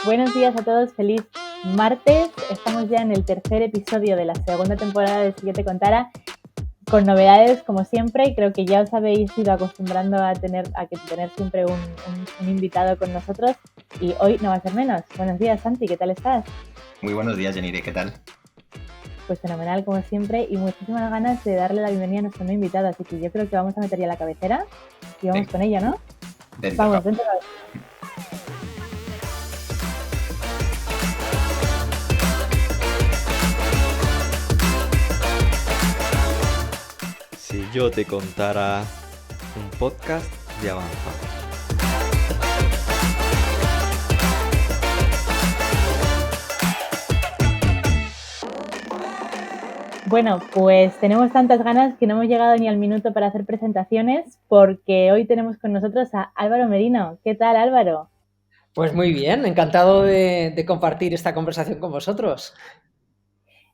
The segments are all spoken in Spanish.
Buenos días a todos, feliz martes. Estamos ya en el tercer episodio de la segunda temporada de Si yo te contara, con novedades como siempre, y creo que ya os habéis ido acostumbrando a tener siempre un invitado con nosotros, y hoy no va a ser menos. Buenos días, Santi, ¿qué tal estás? Muy buenos días, Yanire, ¿qué tal? Pues fenomenal, como siempre, y muchísimas ganas de darle la bienvenida a nuestro nuevo invitado, así que yo creo que vamos a meter ya la cabecera y vamos con ello, ¿no? Vamos, dentro. Si yo te contara, un podcast de Avanza. Bueno, pues tenemos tantas ganas que no hemos llegado ni al minuto para hacer presentaciones, porque hoy tenemos con nosotros a Álvaro Merino. ¿Qué tal, Álvaro? Pues muy bien, encantado de compartir esta conversación con vosotros.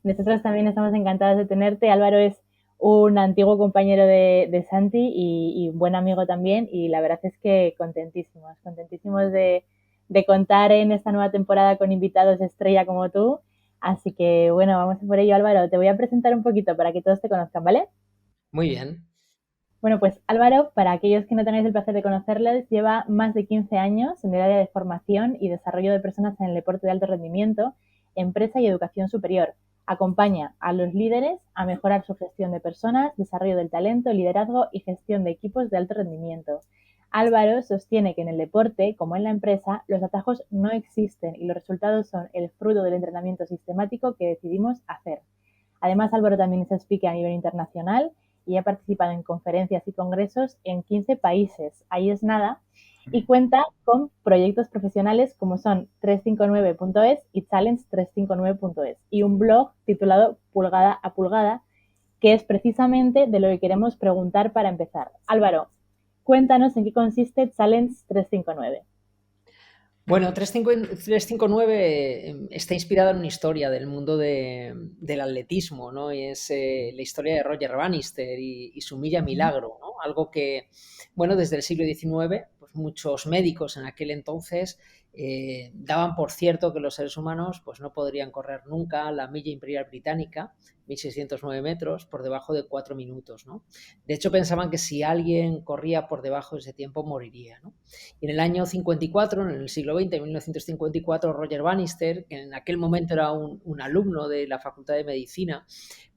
Nosotros también estamos encantados de tenerte. Álvaro es un antiguo compañero de Santi y buen amigo también, y la verdad es que contentísimos de contar en esta nueva temporada con invitados estrella como tú. Así que bueno, vamos a por ello. Álvaro, te voy a presentar un poquito para que todos te conozcan, ¿vale? Muy bien. Bueno, pues Álvaro, para aquellos que no tenéis el placer de conocerles, lleva más de 15 años en el área de formación y desarrollo de personas en el deporte de alto rendimiento, empresa y educación superior. Acompaña a los líderes a mejorar su gestión de personas, desarrollo del talento, liderazgo y gestión de equipos de alto rendimiento. Álvaro sostiene que en el deporte, como en la empresa, los atajos no existen y los resultados son el fruto del entrenamiento sistemático que decidimos hacer. Además, Álvaro también es speaker a nivel internacional y ha participado en conferencias y congresos en 15 países. Ahí es nada. Y cuenta con proyectos profesionales como son 359.es y challenge359.es y un blog titulado Pulgada a Pulgada, que es precisamente de lo que queremos preguntar para empezar. Álvaro, cuéntanos en qué consiste Challenge 359. Bueno, 359 está inspirada en una historia del mundo del atletismo, ¿no? Y es la historia de Roger Bannister y su milla milagro, ¿no? Algo que, bueno, desde el siglo XIX, pues muchos médicos en aquel entonces daban por cierto que los seres humanos pues no podrían correr nunca la milla imperial británica, 1609 metros, por debajo de 4 minutos, ¿no? De hecho, pensaban que si alguien corría por debajo de ese tiempo moriría, ¿no? Y en el año 54, en el siglo XX, en 1954, Roger Bannister, que en aquel momento era un alumno de la Facultad de Medicina,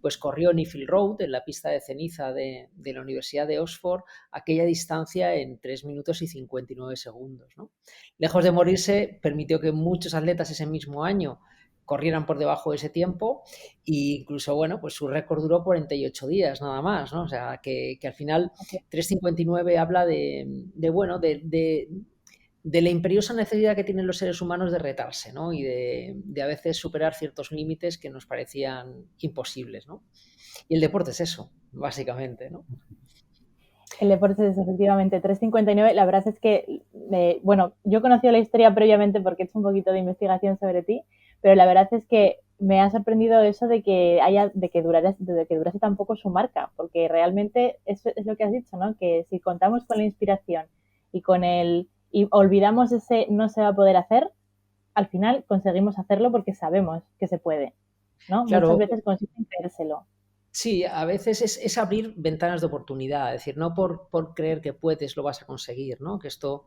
pues corrió en Eifel Road, en la pista de ceniza de la Universidad de Oxford, aquella distancia en 3 minutos y 59 segundos, ¿no? Lejos de morirse, permitió que muchos atletas ese mismo año corrieran por debajo de ese tiempo e incluso, bueno, pues su récord duró 48 días nada más, ¿no? O sea, que al final 359 habla de la imperiosa necesidad que tienen los seres humanos de retarse, ¿no? Y de a veces superar ciertos límites que nos parecían imposibles, ¿no? Y el deporte es eso, básicamente, ¿no? El deporte es efectivamente 359. La verdad es que, bueno, yo he conocido la historia previamente porque he hecho un poquito de investigación sobre ti, pero la verdad es que me ha sorprendido eso de que durase tan poco su marca, porque realmente eso es lo que has dicho, ¿no? Que si contamos con la inspiración y y olvidamos ese no se va a poder hacer, al final conseguimos hacerlo porque sabemos que se puede, ¿no? Claro. Muchas veces consiste en creérselo. Sí, a veces es abrir ventanas de oportunidad, es decir, no por creer que puedes lo vas a conseguir, ¿no? Que esto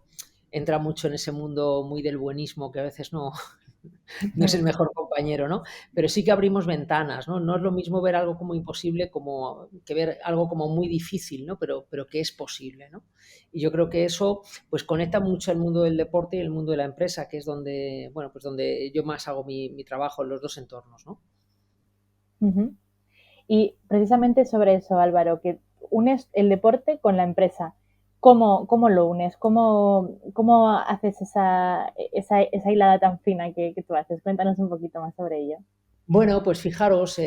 entra mucho en ese mundo muy del buenismo que a veces no es el mejor compañero, ¿no? Pero sí que abrimos ventanas, ¿no? No es lo mismo ver algo como imposible como que ver algo como muy difícil, ¿no? Pero que es posible, ¿no? Y yo creo que eso pues conecta mucho el mundo del deporte y el mundo de la empresa, que es donde, bueno, pues donde yo más hago mi trabajo en los dos entornos, ¿no? Uh-huh. Y precisamente sobre eso, Álvaro, que unes el deporte con la empresa. ¿Cómo lo unes? ¿Cómo haces esa hilada tan fina que tú haces? Cuéntanos un poquito más sobre ello. Bueno, pues fijaros,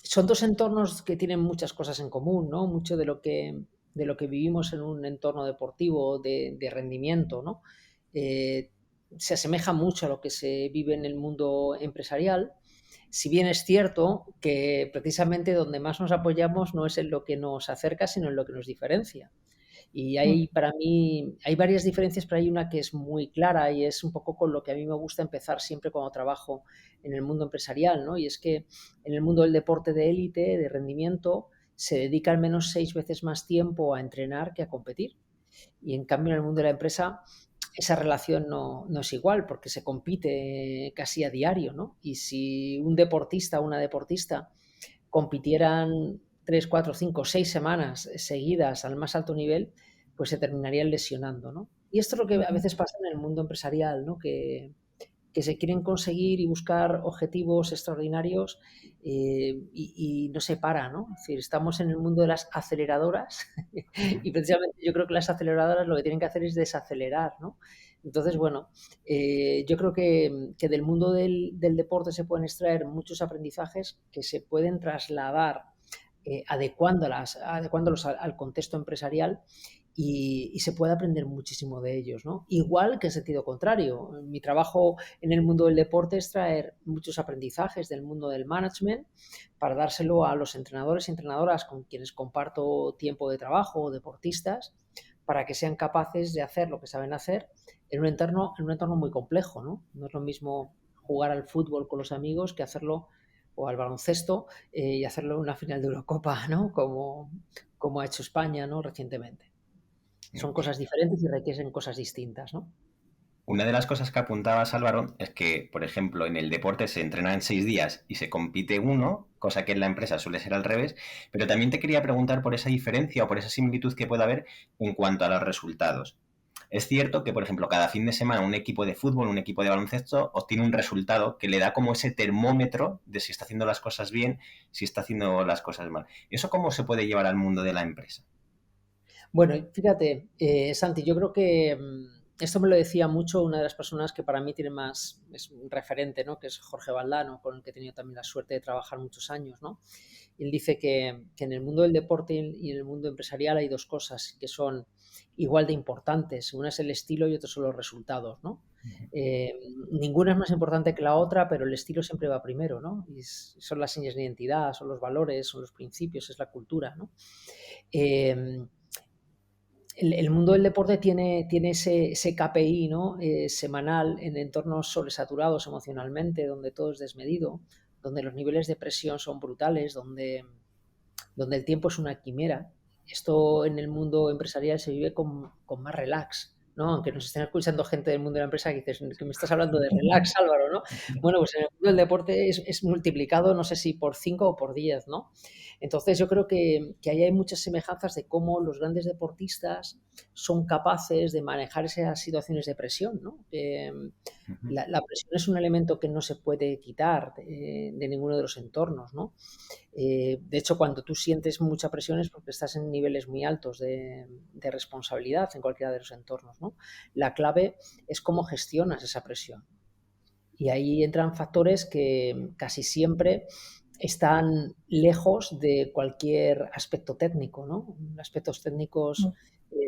son dos entornos que tienen muchas cosas en común, ¿no? Mucho de lo que vivimos en un entorno deportivo de rendimiento, ¿no? Se asemeja mucho a lo que se vive en el mundo empresarial. Si bien es cierto que precisamente donde más nos apoyamos no es en lo que nos acerca, sino en lo que nos diferencia. Y Mm, hay, para mí, hay varias diferencias, pero hay una que es muy clara y es un poco con lo que a mí me gusta empezar siempre cuando trabajo en el mundo empresarial, ¿no? Y es que en el mundo del deporte de élite, de rendimiento, se dedica al menos 6 veces más tiempo a entrenar que a competir. Y en cambio en el mundo de la empresa esa relación no es igual porque se compite casi a diario, ¿no? Y si un deportista o una deportista compitieran 3, 4, 5, 6 semanas seguidas al más alto nivel, pues se terminarían lesionando, ¿no? Y esto es lo que a ujú. veces pasa en el mundo empresarial, ¿no? Que se quieren conseguir y buscar objetivos extraordinarios y no se para, ¿no? Es decir, estamos en el mundo de las aceleradoras y precisamente yo creo que las aceleradoras lo que tienen que hacer es desacelerar, ¿no? Entonces, bueno, yo creo que del mundo del deporte se pueden extraer muchos aprendizajes que se pueden trasladar adecuándolos al contexto empresarial y se puede aprender muchísimo de ellos, ¿no? Igual que en sentido contrario. Mi trabajo en el mundo del deporte es traer muchos aprendizajes del mundo del management para dárselo a los entrenadores y entrenadoras con quienes comparto tiempo de trabajo o deportistas para que sean capaces de hacer lo que saben hacer en un entorno muy complejo, ¿no? No es lo mismo jugar al fútbol con los amigos que hacerlo o al baloncesto y hacerlo en una final de Eurocopa, ¿no? Como ha hecho España, ¿no? Recientemente. Son cosas diferentes y requieren cosas distintas, ¿no? Una de las cosas que apuntabas, Álvaro, es que, por ejemplo, en el deporte se entrena en 6 días y se compite uno, cosa que en la empresa suele ser al revés, pero también te quería preguntar por esa diferencia o por esa similitud que puede haber en cuanto a los resultados. Es cierto que, por ejemplo, cada fin de semana un equipo de fútbol, un equipo de baloncesto obtiene un resultado que le da como ese termómetro de si está haciendo las cosas bien, si está haciendo las cosas mal. ¿Eso cómo se puede llevar al mundo de la empresa? Bueno, fíjate, Santi, yo creo que esto me lo decía mucho una de las personas que para mí tiene más, es un referente, ¿no? Que es Jorge Valdano, con el que he tenido también la suerte de trabajar muchos años, ¿no? Y él dice que en el mundo del deporte y en el mundo empresarial hay dos cosas que son igual de importantes. Una es el estilo y otro son los resultados, ¿no? Eh, Ninguna es más importante que la otra, pero el estilo siempre va primero, ¿no? Y son las señas de identidad, son los valores, son los principios, es la cultura, ¿no? Eh, el mundo del deporte tiene ese KPI, ¿no? Semanal en entornos sobresaturados emocionalmente, donde todo es desmedido, donde los niveles de presión son brutales, donde el tiempo es una quimera. Esto en el mundo empresarial se vive con más relax, ¿no? Aunque nos estén escuchando gente del mundo de la empresa que dices que me estás hablando de relax, Álvaro, ¿no? Bueno, pues en el mundo del deporte es multiplicado, no sé si por 5 o por 10, ¿no? Entonces yo creo que ahí hay muchas semejanzas de cómo los grandes deportistas son capaces de manejar esas situaciones de presión, ¿no? La presión es un elemento que no se puede quitar de ninguno de los entornos, ¿no? De hecho, cuando tú sientes mucha presión es porque estás en niveles muy altos de responsabilidad en cualquiera de los entornos, ¿no? La clave es cómo gestionas esa presión. Y ahí entran factores que casi siempre están lejos de cualquier aspecto técnico, ¿no? Aspectos técnicos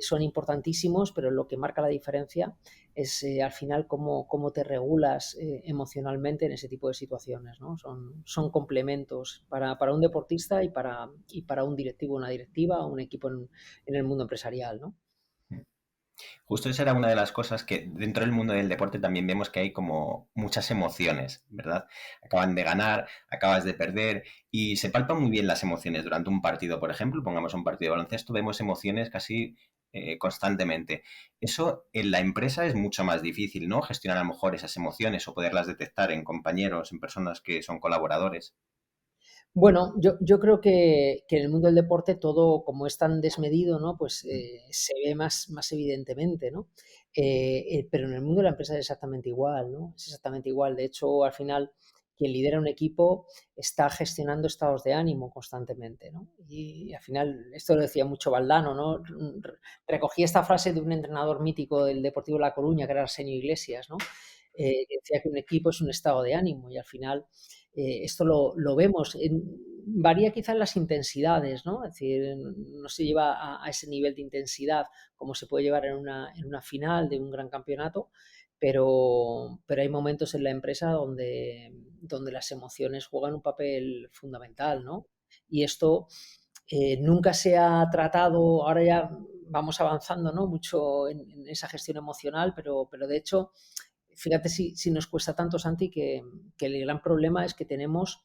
son importantísimos, pero lo que marca la diferencia es al final cómo te regulas emocionalmente en ese tipo de situaciones, ¿no? Son complementos para un deportista y para un directivo, una directiva o un equipo en el mundo empresarial, ¿no? Justo esa era una de las cosas que dentro del mundo del deporte también vemos que hay como muchas emociones, ¿verdad? Acaban de ganar, acabas de perder y se palpan muy bien las emociones durante un partido, por ejemplo, pongamos un partido de baloncesto, vemos emociones casi constantemente. Eso en la empresa es mucho más difícil, ¿no? Gestionar a lo mejor esas emociones o poderlas detectar en compañeros, en personas que son colaboradores. Bueno, yo creo que en el mundo del deporte todo, como es tan desmedido, ¿no? Pues se ve más evidentemente, ¿no? Pero en el mundo de la empresa es exactamente igual, ¿no? Es exactamente igual. De hecho, al final, quien lidera un equipo está gestionando estados de ánimo constantemente, ¿no? Y al final, esto lo decía mucho Valdano, ¿no? Recogí esta frase de un entrenador mítico del Deportivo La Coruña, que era Arsenio Iglesias, ¿no? Que decía que un equipo es un estado de ánimo y al final esto lo vemos. Varía quizá en las intensidades, ¿no? Es decir, no se lleva a ese nivel de intensidad como se puede llevar en una final de un gran campeonato, pero hay momentos en la empresa donde las emociones juegan un papel fundamental, ¿no? Y esto nunca se ha tratado, ahora ya vamos avanzando, ¿no?, mucho en esa gestión emocional, pero de hecho, fíjate si nos cuesta tanto, Santi, que el gran problema es que tenemos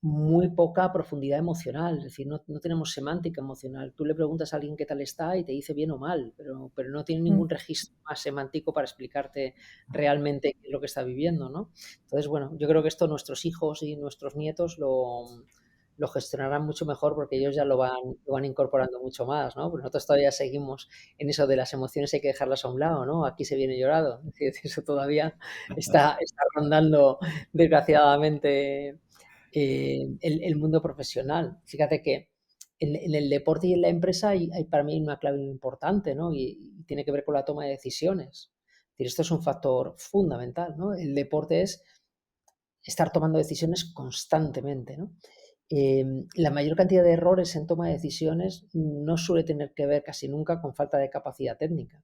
muy poca profundidad emocional, es decir, no tenemos semántica emocional. Tú le preguntas a alguien qué tal está y te dice bien o mal, pero no tiene Mm. ningún registro más semántico para explicarte realmente qué es lo que está viviendo, ¿no? Entonces, bueno, yo creo que esto nuestros hijos y nuestros nietos lo gestionarán mucho mejor porque ellos ya lo van incorporando mucho más, ¿no? Pero nosotros todavía seguimos en eso de las emociones hay que dejarlas a un lado, ¿no? Aquí se viene llorado. Es decir, eso todavía está rondando, desgraciadamente, el mundo profesional. Fíjate que en el deporte y en la empresa hay para mí una clave importante, ¿no? Y tiene que ver con la toma de decisiones. Es decir, esto es un factor fundamental, ¿no? El deporte es estar tomando decisiones constantemente, ¿no? La mayor cantidad de errores en toma de decisiones no suele tener que ver casi nunca con falta de capacidad técnica,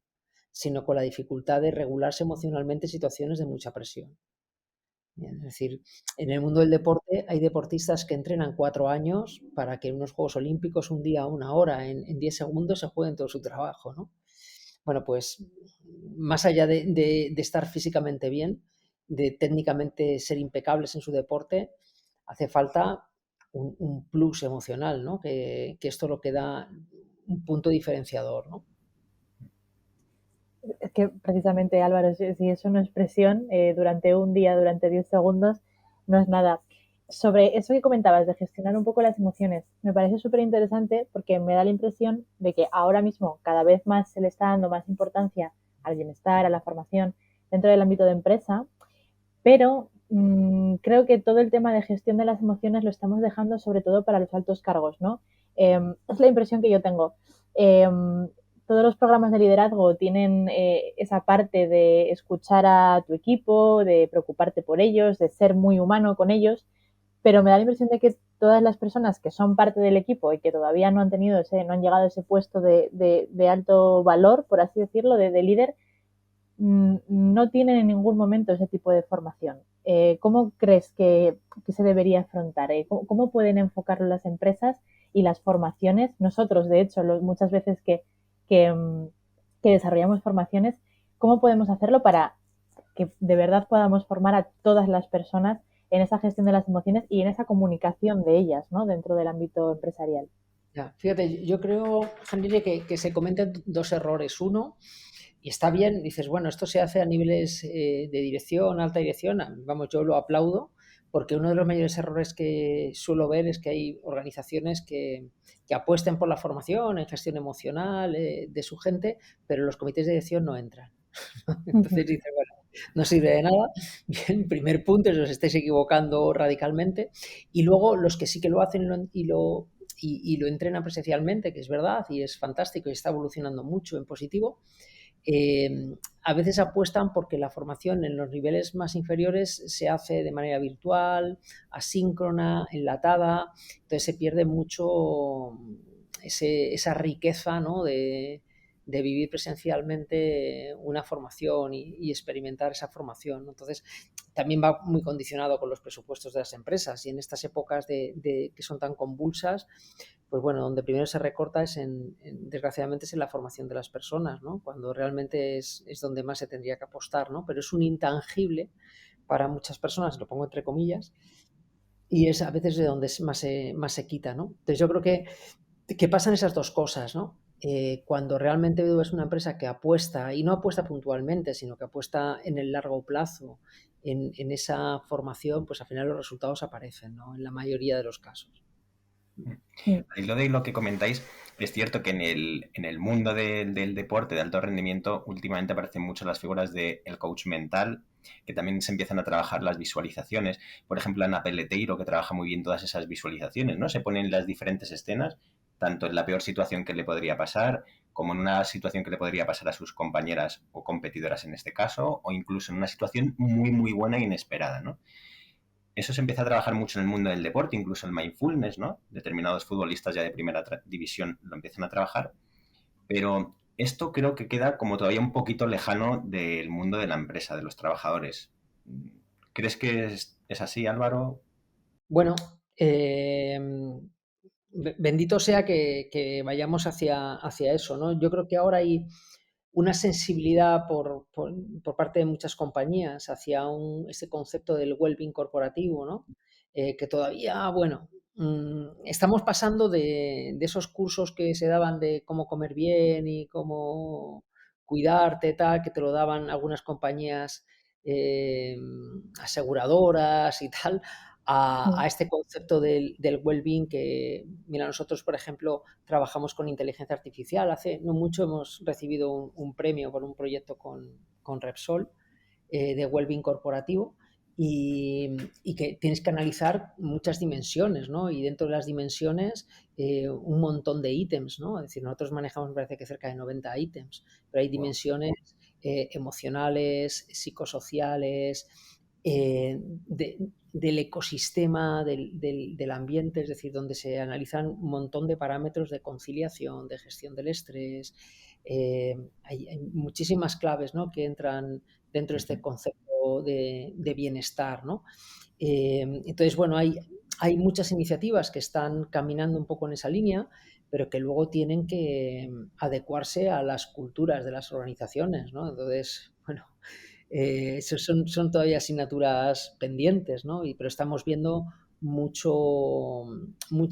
sino con la dificultad de regularse emocionalmente en situaciones de mucha presión. Es decir, en el mundo del deporte hay deportistas que entrenan 4 años para que en unos Juegos Olímpicos un día, una hora, en 10 segundos se jueguen todo su trabajo, ¿no? Bueno, pues más allá de estar físicamente bien, de técnicamente ser impecables en su deporte, hace falta un plus emocional, ¿no? Que esto lo que da un punto diferenciador, ¿no? Es que precisamente, Álvaro, si es una expresión durante un día, durante 10 segundos, no es nada. Sobre eso que comentabas de gestionar un poco las emociones, me parece súper interesante porque me da la impresión de que ahora mismo cada vez más se le está dando más importancia al bienestar, a la formación dentro del ámbito de empresa, pero creo que todo el tema de gestión de las emociones lo estamos dejando sobre todo para los altos cargos, ¿no? Es la impresión que yo tengo. Todos los programas de liderazgo tienen esa parte de escuchar a tu equipo, de preocuparte por ellos, de ser muy humano con ellos, pero me da la impresión de que todas las personas que son parte del equipo y que todavía no han tenido no han llegado a ese puesto de alto valor, por así decirlo, de líder, no tienen en ningún momento ese tipo de formación. ¿Cómo crees que se debería afrontar? ¿Cómo pueden enfocarlo las empresas y las formaciones? Nosotros, de hecho, muchas veces que, que desarrollamos formaciones, ¿cómo podemos hacerlo para que de verdad podamos formar a todas las personas en esa gestión de las emociones y en esa comunicación de ellas, ¿no?, dentro del ámbito empresarial? Ya, fíjate, yo creo, Janine, que se cometen dos errores. Uno, y está bien, dices, bueno, esto se hace a niveles de dirección, alta dirección, vamos, yo lo aplaudo, porque uno de los mayores errores que suelo ver es que hay organizaciones que apuesten por la formación en gestión emocional de su gente, pero los comités de dirección no entran. Entonces dices, bueno, no sirve de nada. Bien, primer punto, os estáis equivocando radicalmente. Y luego los que sí que lo hacen y lo entrenan presencialmente, que es verdad y es fantástico y está evolucionando mucho en positivo, a veces apuestan porque la formación en los niveles más inferiores se hace de manera virtual, asíncrona, enlatada, entonces se pierde mucho esa riqueza, ¿no?, de vivir presencialmente una formación y experimentar esa formación, ¿no? Entonces, también va muy condicionado con los presupuestos de las empresas y en estas épocas que son tan convulsas, pues bueno, donde primero se recorta desgraciadamente es en la formación de las personas, ¿no? Cuando realmente es donde más se tendría que apostar, ¿no? Pero es un intangible para muchas personas, lo pongo entre comillas, y es a veces de donde más se quita, ¿no? Entonces yo creo que pasan esas dos cosas, ¿no? Cuando realmente es una empresa que apuesta, y no apuesta puntualmente, sino que apuesta en el largo plazo en esa formación, pues al final los resultados aparecen, ¿no?, en la mayoría de los casos. Y lo de lo que comentáis, es cierto que en el mundo del deporte de alto rendimiento últimamente aparecen mucho las figuras del coach mental, que también se empiezan a trabajar las visualizaciones. Por ejemplo, Ana Peleteiro, que trabaja muy bien todas esas visualizaciones, ¿no? Se ponen las diferentes escenas, tanto en la peor situación que le podría pasar, como en una situación que le podría pasar a sus compañeras o competidoras en este caso, o incluso en una situación muy, muy buena e inesperada, ¿no? Eso se empieza a trabajar mucho en el mundo del deporte, incluso el mindfulness, ¿no? Determinados futbolistas ya de primera división lo empiezan a trabajar, pero esto creo que queda como todavía un poquito lejano del mundo de la empresa, de los trabajadores. ¿Crees que es así, Álvaro? Bueno, bendito sea que vayamos hacia eso, ¿no? Yo creo que ahora hay una sensibilidad por parte de muchas compañías hacia ese concepto del well-being corporativo, ¿no? Que todavía, bueno, estamos pasando de esos cursos que se daban de cómo comer bien y cómo cuidarte, tal, que te lo daban algunas compañías eh, aseguradoras y tal, a Mm. este concepto del well-being que, mira, nosotros, por ejemplo, trabajamos con inteligencia artificial. Hace no mucho hemos recibido un premio por un proyecto con Repsol de well-being corporativo y que tienes que analizar muchas dimensiones, ¿no? Y dentro de las dimensiones un montón de ítems, ¿no? Es decir, nosotros manejamos, me parece que cerca de 90 ítems, pero hay Wow. dimensiones emocionales, psicosociales, del ecosistema, del ambiente, es decir, donde se analizan un montón de parámetros de conciliación, de gestión del estrés. Hay muchísimas claves, ¿no?, que entran dentro de este concepto de bienestar, ¿no? Entonces, bueno, hay muchas iniciativas que están caminando un poco en esa línea, pero que luego tienen que adecuarse a las culturas de las organizaciones, ¿no? Entonces, bueno, son todavía asignaturas pendientes, ¿no? Pero estamos viendo mucha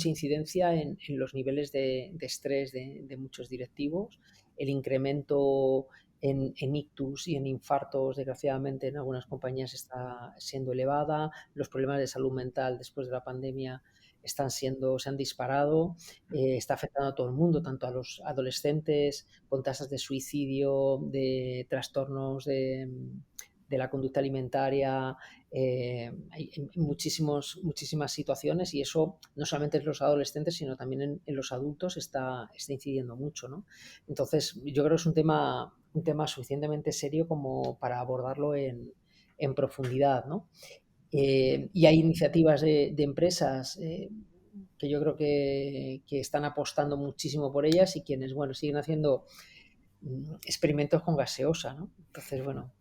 incidencia en los niveles de estrés de muchos directivos, el incremento en ictus y en infartos, desgraciadamente, en algunas compañías está siendo elevada, los problemas de salud mental después de la pandemia se han disparado, está afectando a todo el mundo, tanto a los adolescentes con tasas de suicidio, de trastornos de la conducta alimentaria, hay muchísimas situaciones y eso no solamente en los adolescentes, sino también en los adultos está incidiendo mucho, ¿no? Entonces, yo creo que es un tema suficientemente serio como para abordarlo en profundidad, ¿no? Y hay iniciativas de empresas que yo creo que están apostando muchísimo por ellas y quienes, bueno, siguen haciendo experimentos con gaseosa, ¿no? Entonces, bueno,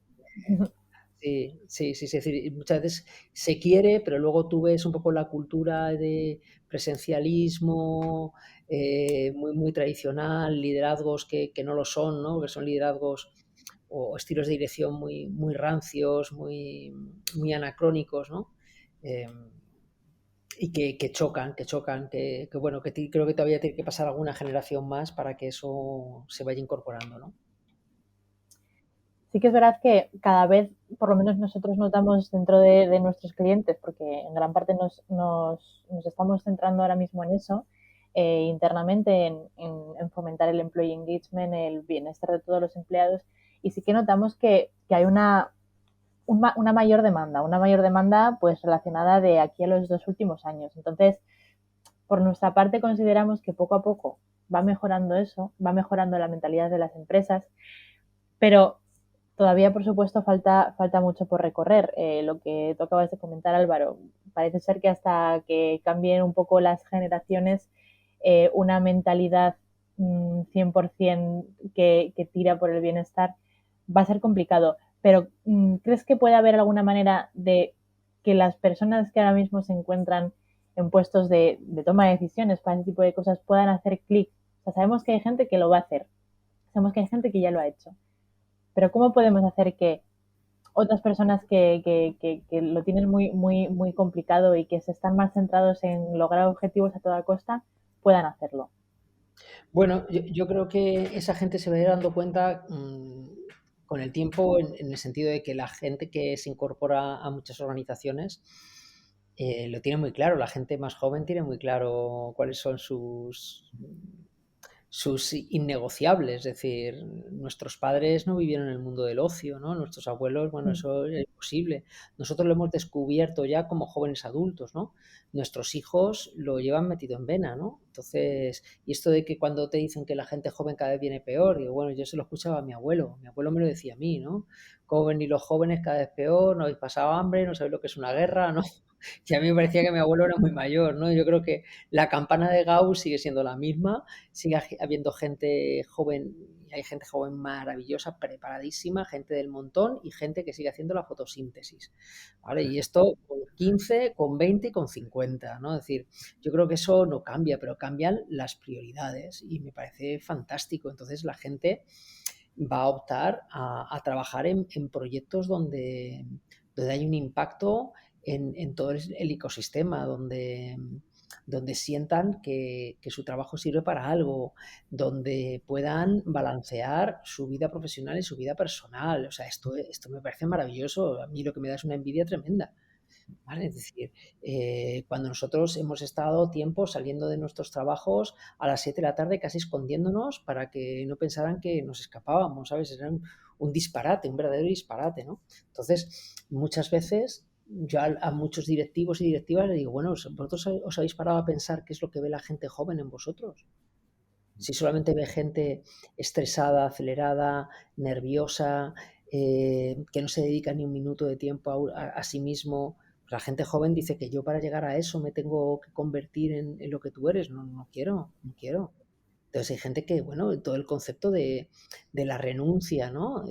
sí, sí, sí, sí, es decir, muchas veces se quiere, pero luego tú ves un poco la cultura de presencialismo, muy tradicional, liderazgos que no lo son, ¿no? Que son liderazgos o estilos de dirección muy rancios, muy anacrónicos, ¿no? Eh, y bueno, creo que todavía tiene que pasar alguna generación más para que eso se vaya incorporando, ¿no? Sí que es verdad que cada vez, por lo menos nosotros notamos dentro de nuestros clientes, porque en gran parte nos estamos centrando ahora mismo en eso, internamente en fomentar el employee engagement, el bienestar de todos los empleados, y sí que notamos que hay una mayor demanda pues relacionada de aquí a los 2 últimos años. Entonces, por nuestra parte consideramos que poco a poco va mejorando eso, va mejorando la mentalidad de las empresas, pero todavía, por supuesto, falta mucho por recorrer. Lo que tú acabas de comentar, Álvaro, parece ser que hasta que cambien un poco las generaciones, una mentalidad 100% que tira por el bienestar va a ser complicado. Pero ¿crees que puede haber alguna manera de que las personas que ahora mismo se encuentran en puestos de toma de decisiones para ese tipo de cosas puedan hacer clic? O sea, sabemos que hay gente que lo va a hacer, sabemos que hay gente que ya lo ha hecho, pero ¿cómo podemos hacer que otras personas que lo tienen muy complicado y que se están más centrados en lograr objetivos a toda costa puedan hacerlo? Bueno, yo creo que esa gente se va a ir dando cuenta con el tiempo en el sentido de que la gente que se incorpora a muchas organizaciones lo tiene muy claro. La gente más joven tiene muy claro cuáles son sus innegociables. Es decir, nuestros padres no vivieron en el mundo del ocio, ¿no? Nuestros abuelos, bueno, Mm. eso es imposible. Nosotros lo hemos descubierto ya como jóvenes adultos, ¿no? Nuestros hijos lo llevan metido en vena, ¿no? Entonces, y esto de que cuando te dicen que la gente joven cada vez viene peor, digo, bueno, yo se lo escuchaba a mi abuelo me lo decía a mí, ¿no? Cómo ven y los jóvenes cada vez peor, no habéis pasado hambre, no sabéis lo que es una guerra, ¿no? Y a mí me parecía que mi abuelo era muy mayor, ¿no? Yo creo que la campana de Gauss sigue siendo la misma, sigue habiendo gente joven, y hay gente joven maravillosa, preparadísima, gente del montón y gente que sigue haciendo la fotosíntesis, ¿vale? Y esto con 15, con 20 y con 50, ¿no? Es decir, yo creo que eso no cambia, pero cambian las prioridades y me parece fantástico. Entonces la gente va a optar a trabajar en proyectos donde hay un impacto en todo el ecosistema, donde sientan que su trabajo sirve para algo, donde puedan balancear su vida profesional y su vida personal. O sea, esto me parece maravilloso. A mí lo que me da es una envidia tremenda. ¿Vale? Es decir, cuando nosotros hemos estado tiempo saliendo de nuestros trabajos a las 7 de la tarde casi escondiéndonos para que no pensaran que nos escapábamos, ¿sabes? Era un disparate, un verdadero disparate, ¿no? Entonces, muchas veces yo a muchos directivos y directivas les digo, bueno, ¿vosotros os habéis parado a pensar qué es lo que ve la gente joven en vosotros? Si solamente ve gente estresada, acelerada, nerviosa, que no se dedica ni un minuto de tiempo a sí mismo. La gente joven dice que yo para llegar a eso me tengo que convertir en lo que tú eres. No, no quiero, no quiero. Entonces hay gente que, bueno, todo el concepto de la renuncia, ¿no?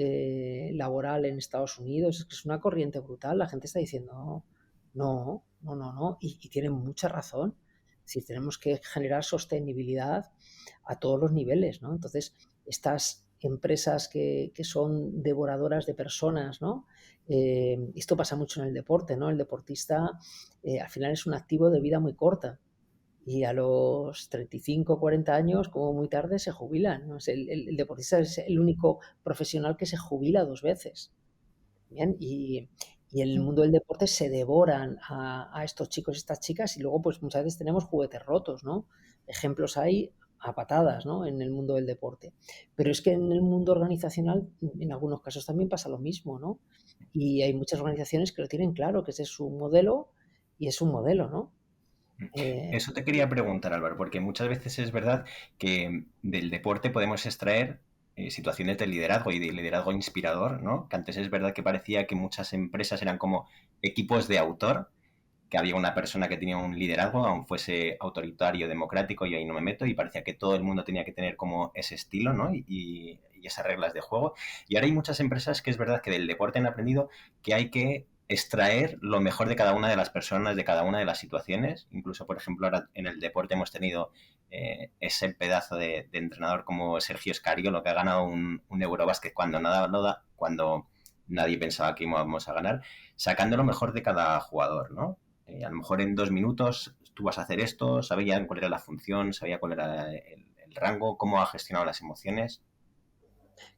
Laboral en Estados Unidos es que es una corriente brutal. La gente está diciendo, no, no, no, no, y tienen mucha razón. Si tenemos que generar sostenibilidad a todos los niveles, ¿no? Entonces, estas empresas que son devoradoras de personas, ¿no? Esto pasa mucho en el deporte, ¿no? El deportista al final es un activo de vida muy corta y a los 35, 40 años, como muy tarde, se jubilan, ¿no? El deportista es el único profesional que se jubila 2 veces. Bien, y en el mundo del deporte se devoran a estos chicos y estas chicas y luego pues muchas veces tenemos juguetes rotos, ¿no? Ejemplos hay a patadas, ¿no? En el mundo del deporte. Pero es que en el mundo organizacional en algunos casos también pasa lo mismo, ¿no? Y hay muchas organizaciones que lo tienen claro, que ese es su modelo y es un modelo, ¿no? Eso te quería preguntar, Álvaro, porque muchas veces es verdad que del deporte podemos extraer situaciones de liderazgo y de liderazgo inspirador, ¿no? Que antes es verdad que parecía que muchas empresas eran como equipos de autor, que había una persona que tenía un liderazgo, aun fuese autoritario, democrático, y ahí no me meto, y parecía que todo el mundo tenía que tener como ese estilo, ¿no? Y esas reglas de juego. Y ahora hay muchas empresas que es verdad que del deporte han aprendido que hay que extraer lo mejor de cada una de las personas, de cada una de las situaciones. Incluso, por ejemplo, ahora en el deporte hemos tenido ese pedazo de entrenador como Sergio Escariolo, que ha ganado un Eurobásquet cuando nadie pensaba que íbamos a ganar, sacando lo mejor de cada jugador, ¿no? A lo mejor en 2 minutos tú vas a hacer esto, sabían cuál era la función, sabía cuál era el rango, cómo ha gestionado las emociones.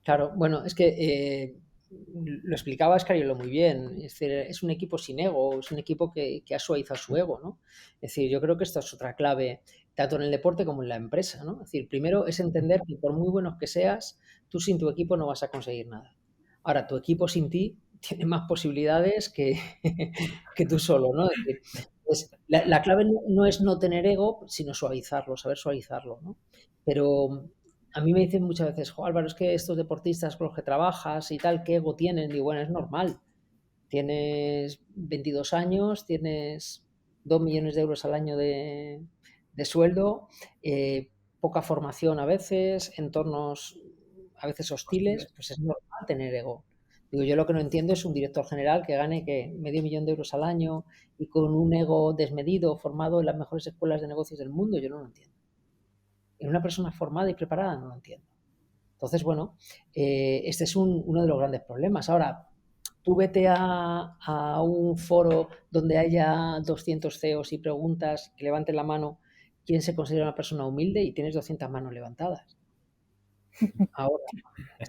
Claro, bueno, es que lo explicaba Scariolo muy bien. Es decir, es un equipo sin ego, es un equipo que ha suavizado su ego, ¿no? Es decir, yo creo que esta es otra clave, tanto en el deporte como en la empresa, ¿no? Es decir, primero es entender que por muy buenos que seas, tú sin tu equipo no vas a conseguir nada. Ahora, tu equipo sin ti tiene más posibilidades que, que tú solo, ¿no? Es decir, la clave no es no tener ego, sino suavizarlo, saber suavizarlo, ¿no? Pero a mí me dicen muchas veces, "Jo, Álvaro, es que estos deportistas con los que trabajas y tal, ¿qué ego tienen?". Y bueno, es normal. Tienes 22 años, tienes 2 millones de euros al año de sueldo, poca formación a veces, entornos a veces hostiles, pues es normal tener ego. Digo, yo lo que no entiendo es un director general que gane que medio millón de euros al año y con un ego desmedido, formado en las mejores escuelas de negocios del mundo, yo no lo entiendo. En una persona formada y preparada no lo entiendo. Entonces, bueno, este es uno de los grandes problemas. Ahora, tú vete a un foro donde haya 200 CEOs y preguntas, que levanten la mano quién se considera una persona humilde y tienes 200 manos levantadas. Ahora,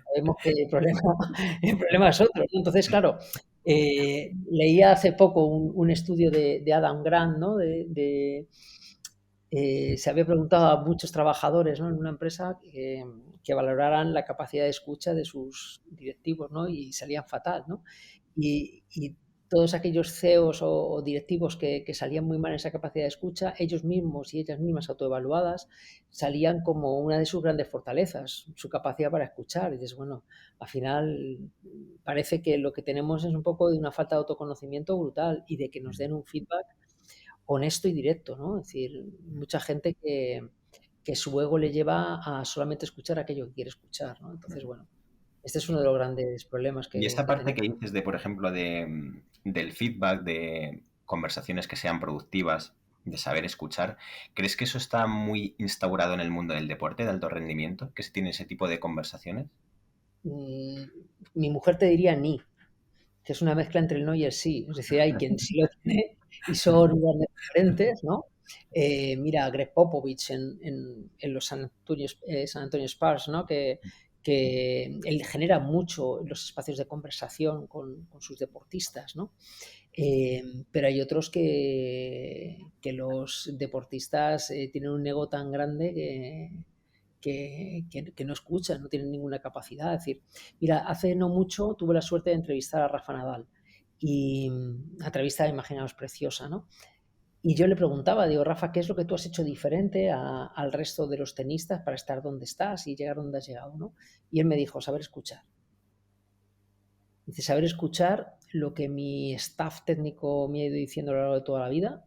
sabemos que el problema es otro, ¿no? Entonces, claro, leía hace poco un estudio de Adam Grant, ¿no? Se había preguntado a muchos trabajadores, ¿no? En una empresa que valoraran la capacidad de escucha de sus directivos, ¿no? Y salían fatal, ¿no? Y todos aquellos CEOs o directivos que salían muy mal en esa capacidad de escucha, ellos mismos y ellas mismas autoevaluadas, salían como una de sus grandes fortalezas, su capacidad para escuchar. Y dices, bueno, al final parece que lo que tenemos es un poco de una falta de autoconocimiento brutal y de que nos den un feedback honesto y directo, ¿no? Es decir, mucha gente que su ego le lleva a solamente escuchar aquello que quiere escuchar, ¿no? Entonces, bueno, este es uno de los grandes problemas Y esta que parte que tenemos. dices de, por ejemplo, del feedback, de conversaciones que sean productivas, de saber escuchar, ¿crees que eso está muy instaurado en el mundo del deporte de alto rendimiento? ¿Que se tiene ese tipo de conversaciones? Mm, Mi mujer te diría ni, que es una mezcla entre el no y el sí. Es decir, hay quien sí lo tiene y son grandes diferentes, ¿no? Mira, Greg Popovich en los San Antonio Spurs, ¿no? Que él genera mucho los espacios de conversación con sus deportistas, ¿no? Pero hay otros que los deportistas tienen un ego tan grande que no escuchan, no tienen ninguna capacidad. Es decir, mira, hace no mucho tuve la suerte de entrevistar a Rafa Nadal y la entrevista, imaginaos, preciosa, ¿no? Y yo le preguntaba, digo, Rafa, ¿qué es lo que tú has hecho diferente al resto de los tenistas para estar donde estás y llegar donde has llegado, ¿no? Y él me dijo, saber escuchar. Dice, saber escuchar lo que mi staff técnico me ha ido diciendo a lo largo de toda la vida.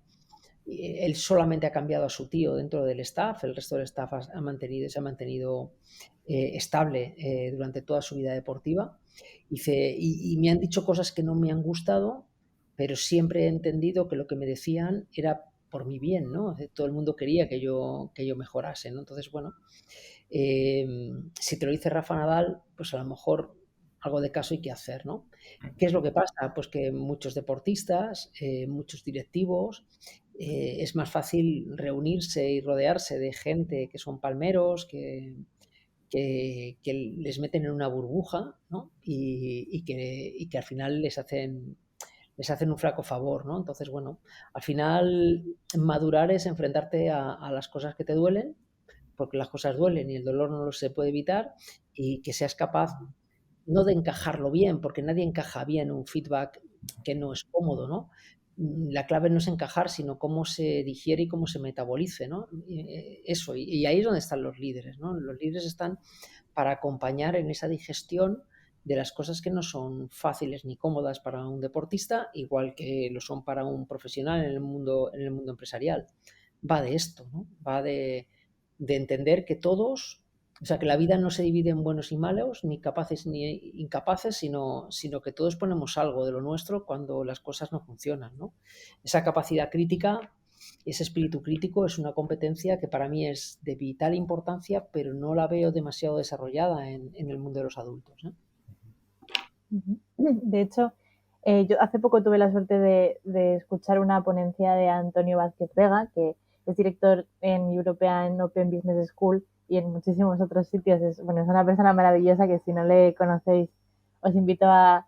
Él solamente ha cambiado a su tío dentro del staff, el resto del staff se ha mantenido estable durante toda su vida deportiva. Dice, y me han dicho cosas que no me han gustado, pero siempre he entendido que lo que me decían era por mi bien, ¿no? Todo el mundo quería que yo mejorase, ¿no? Entonces, bueno, si te lo dice Rafa Nadal, pues a lo mejor algo de caso hay que hacer, ¿no? ¿Qué es lo que pasa? Pues que muchos deportistas, muchos directivos, es más fácil reunirse y rodearse de gente que son palmeros, que les meten en una burbuja, ¿no? Y que al final les hacen un flaco favor, ¿no? Entonces, bueno, al final madurar es enfrentarte a las cosas que te duelen, porque las cosas duelen y el dolor no lo se puede evitar, y que seas capaz no de encajarlo bien, porque nadie encaja bien un feedback que no es cómodo, ¿no? La clave no es encajar, sino cómo se digiere y cómo se metabolice, ¿no? Eso, y ahí es donde están los líderes, ¿no? Los líderes están para acompañar en esa digestión de las cosas que no son fáciles ni cómodas para un deportista, igual que lo son para un profesional en el mundo empresarial. Va de esto, ¿no? Va de entender que todos, o sea, que la vida no se divide en buenos y malos, ni capaces ni incapaces, sino que todos ponemos algo de lo nuestro cuando las cosas no funcionan, ¿no? Esa capacidad crítica, ese espíritu crítico es una competencia que para mí es de vital importancia, pero no la veo demasiado desarrollada en el mundo de los adultos, ¿eh? De hecho, yo hace poco tuve la suerte de escuchar una ponencia de Antonio Vázquez Vega, que es director en European Open Business School y en muchísimos otros sitios. Es una persona maravillosa que si no le conocéis os invito a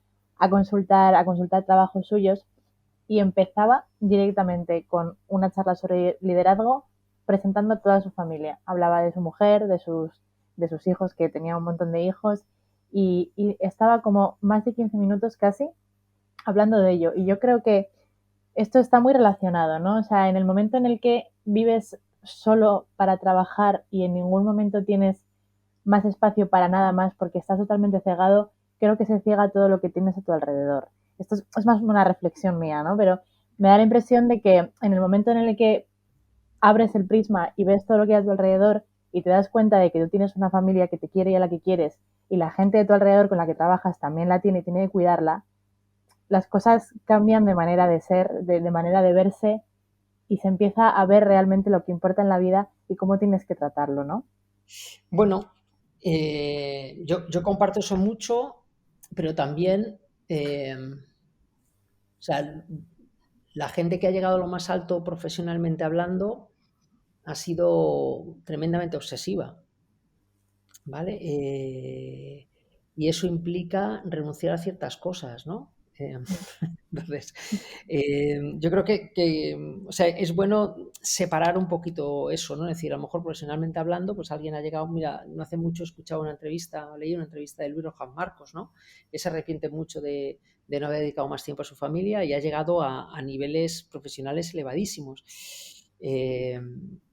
consultar trabajos suyos. Y empezaba directamente con una charla sobre liderazgo presentando a toda su familia. Hablaba de su mujer, de sus hijos, que tenía un montón de hijos, y estaba como más de 15 minutos casi hablando de ello. Y yo creo que esto está muy relacionado, ¿no? O sea, en el momento en el que vives solo para trabajar y en ningún momento tienes más espacio para nada más porque estás totalmente cegado, creo que se ciega todo lo que tienes a tu alrededor. Esto es más una reflexión mía, ¿no? Pero me da la impresión de que en el momento en el que abres el prisma y ves todo lo que hay a tu alrededor y te das cuenta de que tú tienes una familia que te quiere y a la que quieres y la gente de tu alrededor con la que trabajas también la tiene y tiene que cuidarla, las cosas cambian de manera de ser, de manera de verse y se empieza a ver realmente lo que importa en la vida y cómo tienes que tratarlo, ¿no? Bueno, yo comparto eso mucho, pero también, o sea, la gente que ha llegado a lo más alto profesionalmente hablando ha sido tremendamente obsesiva, ¿vale? Y eso implica renunciar a ciertas cosas, ¿no? Entonces, yo creo o sea, es bueno separar un poquito eso, ¿no? Es decir, a lo mejor profesionalmente hablando, pues alguien ha llegado, mira, no hace mucho he escuchado una entrevista, leí una entrevista de Luis Rojas Marcos, ¿no? Que se arrepiente mucho de no haber dedicado más tiempo a su familia y ha llegado a niveles profesionales elevadísimos.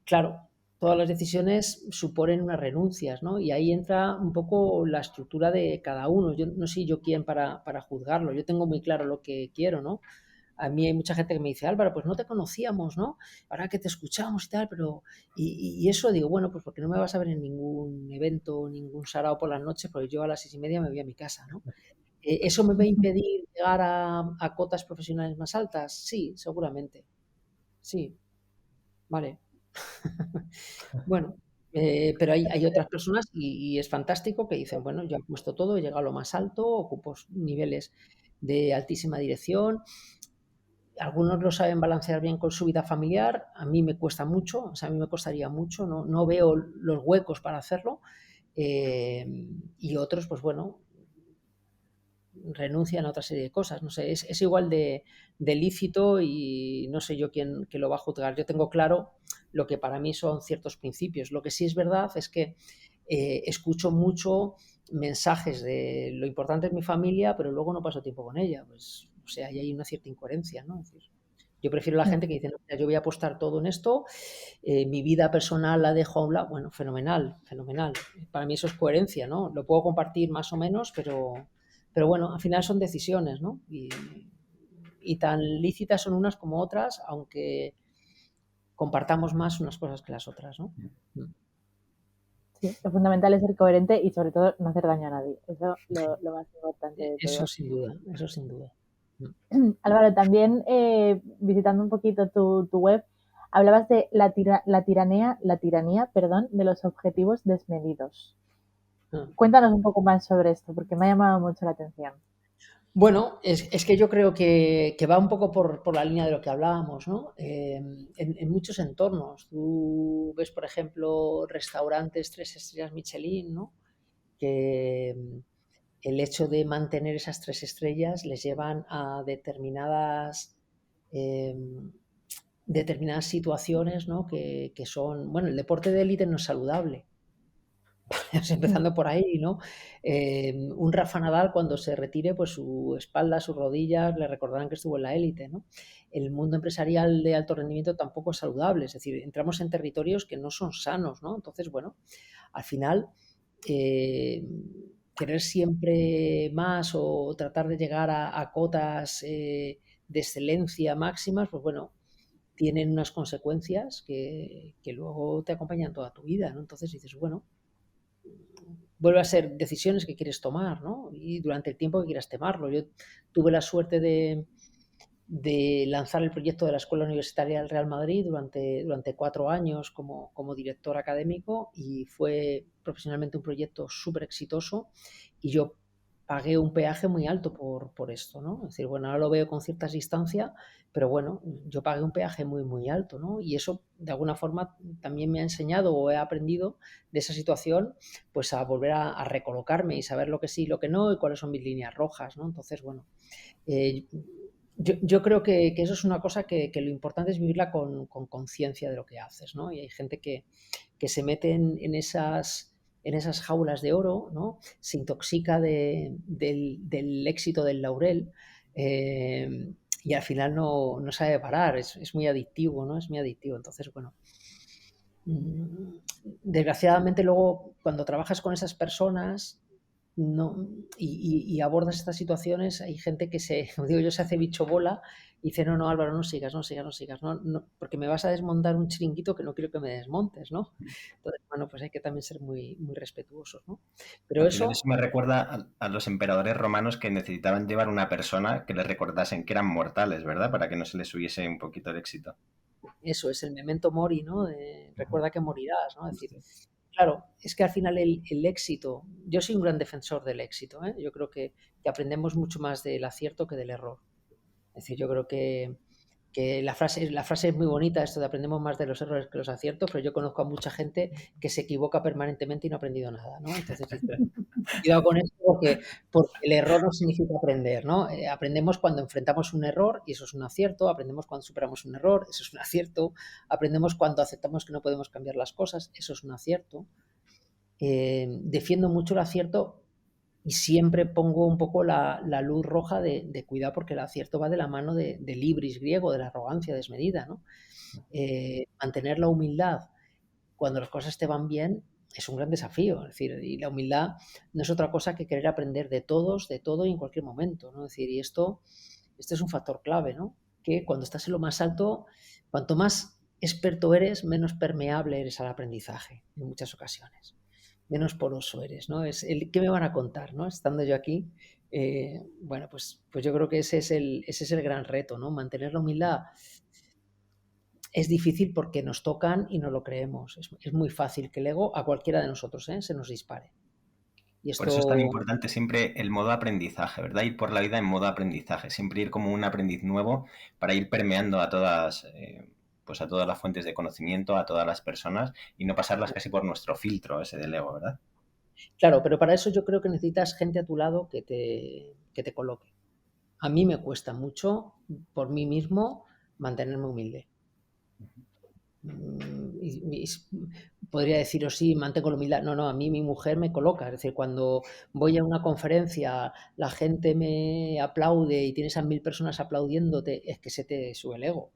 Claro, todas las decisiones suponen unas renuncias, ¿no? Y ahí entra un poco la estructura de cada uno. Yo no soy yo quién para juzgarlo. Yo tengo muy claro lo que quiero, ¿no? A mí hay mucha gente que me dice, Álvaro, pues no te conocíamos, ¿no? Ahora que te escuchamos y tal, pero... Y eso digo, bueno, pues porque no me vas a ver en ningún evento, ningún sarao por las noches, porque yo a las 6:30 me voy a mi casa, ¿no? ¿Eso me va a impedir llegar a cotas profesionales más altas? Sí, seguramente. Sí, vale. Bueno, pero hay otras personas y es fantástico que dicen, bueno, yo he puesto todo, he llegado a lo más alto, ocupo niveles de altísima dirección. Algunos lo saben balancear bien con su vida familiar, a mí me cuesta mucho, o sea, a mí me costaría mucho, no veo los huecos para hacerlo. Y otros, pues bueno, renuncian a otra serie de cosas. No sé, es igual de lícito y no sé yo quién que lo va a juzgar. Yo tengo claro lo que para mí son ciertos principios. Lo que sí es verdad es que escucho mucho mensajes de lo importante es mi familia, pero luego no paso tiempo con ella. Pues, o sea, ahí hay una cierta incoherencia, ¿no? Es decir, yo prefiero la gente que dice, no, yo voy a apostar todo en esto, mi vida personal la dejo a un lado. Bueno, fenomenal, fenomenal. Para mí eso es coherencia, ¿no? Lo puedo compartir más o menos, pero bueno, al final son decisiones, ¿no? Y tan lícitas son unas como otras, aunque compartamos más unas cosas que las otras, ¿no? Sí, lo fundamental es ser coherente y sobre todo no hacer daño a nadie. Eso es lo más importante de todo. Eso sin duda, eso sin duda. Álvaro, también visitando un poquito tu web, hablabas de la tiranía, perdón, de los objetivos desmedidos. Cuéntanos un poco más sobre esto, porque me ha llamado mucho la atención. Bueno, es que yo creo que va un poco por la línea de lo que hablábamos, ¿no? En muchos entornos. Tú ves, por ejemplo, restaurantes 3 estrellas Michelin, ¿no? Que el hecho de mantener esas 3 estrellas les llevan a determinadas situaciones, ¿no? Que son, bueno, el deporte de élite no es saludable. Empezando por ahí, ¿no? Un Rafa Nadal cuando se retire, pues su espalda, sus rodillas le recordarán que estuvo en la élite, ¿no? El mundo empresarial de alto rendimiento tampoco es saludable, es decir, entramos en territorios que no son sanos, ¿no? Entonces, bueno, al final, querer siempre más o tratar de llegar a cotas de excelencia máximas, pues bueno, tienen unas consecuencias que luego te acompañan toda tu vida, ¿no? Entonces dices, bueno, vuelve a ser decisiones que quieres tomar, ¿no? Y durante el tiempo que quieras tomarlo. Yo tuve la suerte de lanzar el proyecto de la Escuela Universitaria del Real Madrid durante 4 años como director académico y fue profesionalmente un proyecto súper exitoso y yo pagué un peaje muy alto por esto, ¿no? Es decir, bueno, ahora lo veo con ciertas distancias, pero bueno, yo pagué un peaje muy, muy alto, ¿no? Y eso, de alguna forma, también me ha enseñado o he aprendido de esa situación, pues a volver a recolocarme y saber lo que sí y lo que no y cuáles son mis líneas rojas, ¿no? Entonces, bueno, yo creo que eso es una cosa que lo importante es vivirla con conciencia de lo que haces, ¿no? Y hay gente que se mete en esas jaulas de oro, ¿no? Se intoxica del éxito del laurel y al final no sabe parar, es muy adictivo, ¿no? Es muy adictivo. Entonces, bueno, desgraciadamente luego cuando trabajas con esas personas no, y abordas estas situaciones, hay gente que como digo yo, se hace bicho bola y dice, no, Álvaro, no sigas, no, porque me vas a desmontar un chiringuito que no quiero que me desmontes, ¿no? Entonces, bueno, pues hay que también ser muy, muy respetuosos, ¿no? Pero eso me recuerda a los emperadores romanos que necesitaban llevar una persona que les recordasen que eran mortales, ¿verdad? Para que no se les subiese un poquito el éxito. Eso es el memento mori, ¿no? Recuerda que morirás, ¿no? Es decir, claro, es que al final el éxito, yo soy un gran defensor del éxito, ¿eh? Yo creo que aprendemos mucho más del acierto que del error. Es decir, yo creo que la frase es muy bonita, esto de aprendemos más de los errores que los aciertos, pero yo conozco a mucha gente que se equivoca permanentemente y no ha aprendido nada, ¿no? Entonces, Cuidado con esto porque el error no significa aprender, ¿no? Aprendemos cuando enfrentamos un error y eso es un acierto, aprendemos cuando superamos un error, eso es un acierto, aprendemos cuando aceptamos que no podemos cambiar las cosas, eso es un acierto. Defiendo mucho el acierto y siempre pongo un poco la luz roja de cuidado porque el acierto va de la mano del ibris griego, de la arrogancia desmedida, ¿no? Mantener la humildad cuando las cosas te van bien es un gran desafío. Es decir, y la humildad no es otra cosa que querer aprender de todos, de todo y en cualquier momento, ¿no? Es decir, y esto es un factor clave, ¿no? Que cuando estás en lo más alto, cuanto más experto eres, menos permeable eres al aprendizaje en muchas ocasiones. Menos poroso eres, ¿no? ¿Qué me van a contar, ¿no? Estando yo aquí, bueno, pues yo creo que ese es el gran reto, ¿no? Mantener la humildad es difícil porque nos tocan y no lo creemos. Es muy fácil que el ego a cualquiera de nosotros se nos dispare. Y Por eso es tan esto, importante siempre el modo aprendizaje, ¿verdad? Ir por la vida en modo aprendizaje, siempre ir como un aprendiz nuevo para ir permeando a todas, pues a todas las fuentes de conocimiento, a todas las personas y no pasarlas casi por nuestro filtro ese del ego, ¿verdad? claro, pero para eso yo creo que necesitas gente a tu lado que te coloque. A mí me cuesta mucho, por mí mismo, mantenerme humilde. Y podría deciros, sí, mantengo la humildad. No, no, a mí mi mujer me coloca. Es decir, cuando voy a una conferencia, la gente me aplaude y tienes a 1000 personas aplaudiéndote, es que se te sube el ego.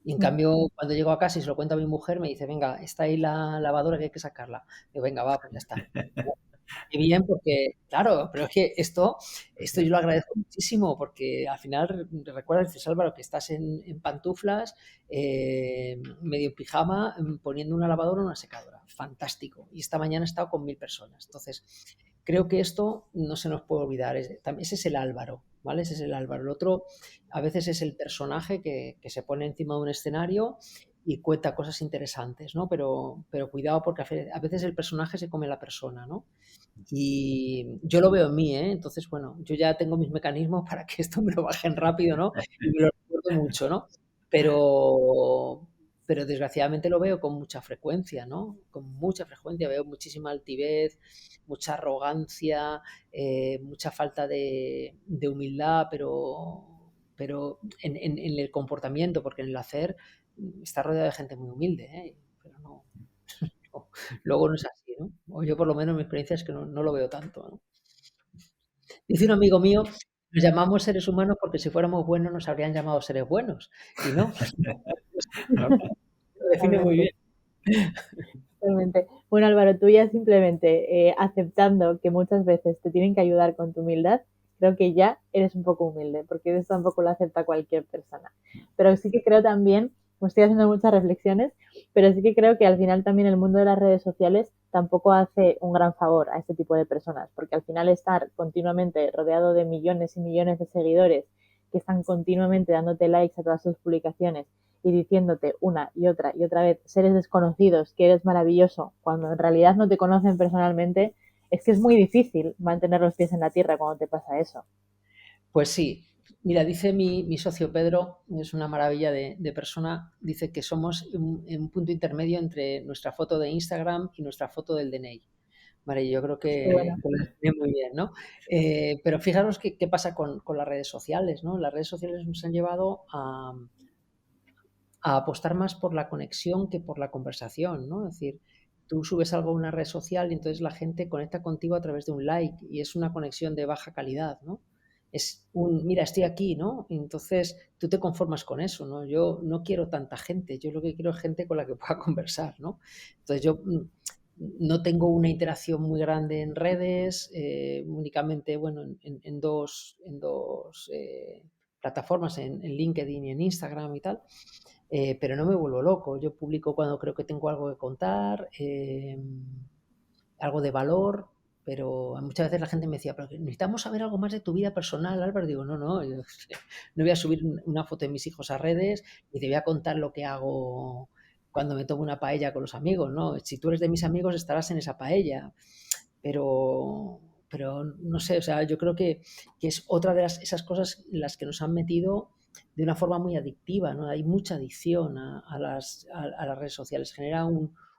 Y en cambio, cuando llego a casa y se lo cuento a mi mujer, me dice, venga, está ahí la lavadora que hay que sacarla. Digo, venga, va, pues ya está. Qué bien, porque, claro, pero es que esto yo lo agradezco muchísimo, porque al final recuerdas, dices, Álvaro, que estás en pantuflas, medio en pijama, poniendo una lavadora o una secadora. Fantástico. Y esta mañana he estado con 1000 personas. Entonces, creo que esto no se nos puede olvidar. Ese es el Álvaro, ¿vale? Ese es el Álvaro. El otro, a veces es el personaje que se pone encima de un escenario y cuenta cosas interesantes, ¿no? Pero cuidado porque a veces el personaje se come a la persona, ¿no? Y yo lo veo en mí, ¿eh? Entonces, bueno, yo ya tengo mis mecanismos para que esto me lo bajen rápido, ¿no? Y me lo recuerdo mucho, ¿no? Pero, pero desgraciadamente lo veo con mucha frecuencia, ¿no? Con mucha frecuencia veo muchísima altivez, mucha arrogancia, mucha falta de humildad, pero en el comportamiento, porque en el hacer está rodeado de gente muy humilde, ¿eh? Pero no, no, luego no es así, ¿no? O yo por lo menos mi experiencia es que no lo veo tanto, ¿no? Dice un amigo mío, nos llamamos seres humanos porque si fuéramos buenos nos habrían llamado seres buenos. Y no, lo define muy Totalmente, bien. totalmente. Bueno, Álvaro, tú ya simplemente aceptando que muchas veces te tienen que ayudar con tu humildad, creo que ya eres un poco humilde, porque eso tampoco lo acepta cualquier persona. Pero sí que creo también, pues estoy haciendo muchas reflexiones, pero sí que creo que al final también el mundo de las redes sociales tampoco hace un gran favor a este tipo de personas, porque al final estar continuamente rodeado de millones y millones de seguidores que están continuamente dándote likes a todas sus publicaciones y diciéndote una y otra vez seres desconocidos que eres maravilloso cuando en realidad no te conocen personalmente, es que es muy difícil mantener los pies en la tierra cuando te pasa eso. Pues sí, mira, dice mi socio Pedro, es una maravilla de persona, dice que somos un punto intermedio entre nuestra foto de Instagram y nuestra foto del DNI. Vale, yo creo Qué bueno. que lo define muy bien, ¿no? Pero fijaros qué pasa con las redes sociales, ¿no? Las redes sociales nos han llevado a apostar más por la conexión que por la conversación, ¿no? Es decir, tú subes algo a una red social y entonces la gente conecta contigo a través de un like y es una conexión de baja calidad, ¿no? Es mira, estoy aquí, ¿no? Y entonces tú te conformas con eso, ¿no? Yo no quiero tanta gente, yo lo que quiero es gente con la que pueda conversar, ¿no? Entonces yo no tengo una interacción muy grande en redes, únicamente, bueno, en dos plataformas, en LinkedIn y en Instagram y tal, pero no me vuelvo loco. Yo publico cuando creo que tengo algo que contar, algo de valor, pero muchas veces la gente me decía, pero necesitamos saber algo más de tu vida personal, Álvaro. Digo, no, no, yo no voy a subir una foto de mis hijos a redes ni te voy a contar lo que hago cuando me tomo una paella con los amigos, ¿no? Si tú eres de mis amigos estarás en esa paella, pero, pero no sé, o sea, yo creo que es otra de esas cosas en las que nos han metido de una forma muy adictiva, ¿no? Hay mucha adicción a las redes sociales, genera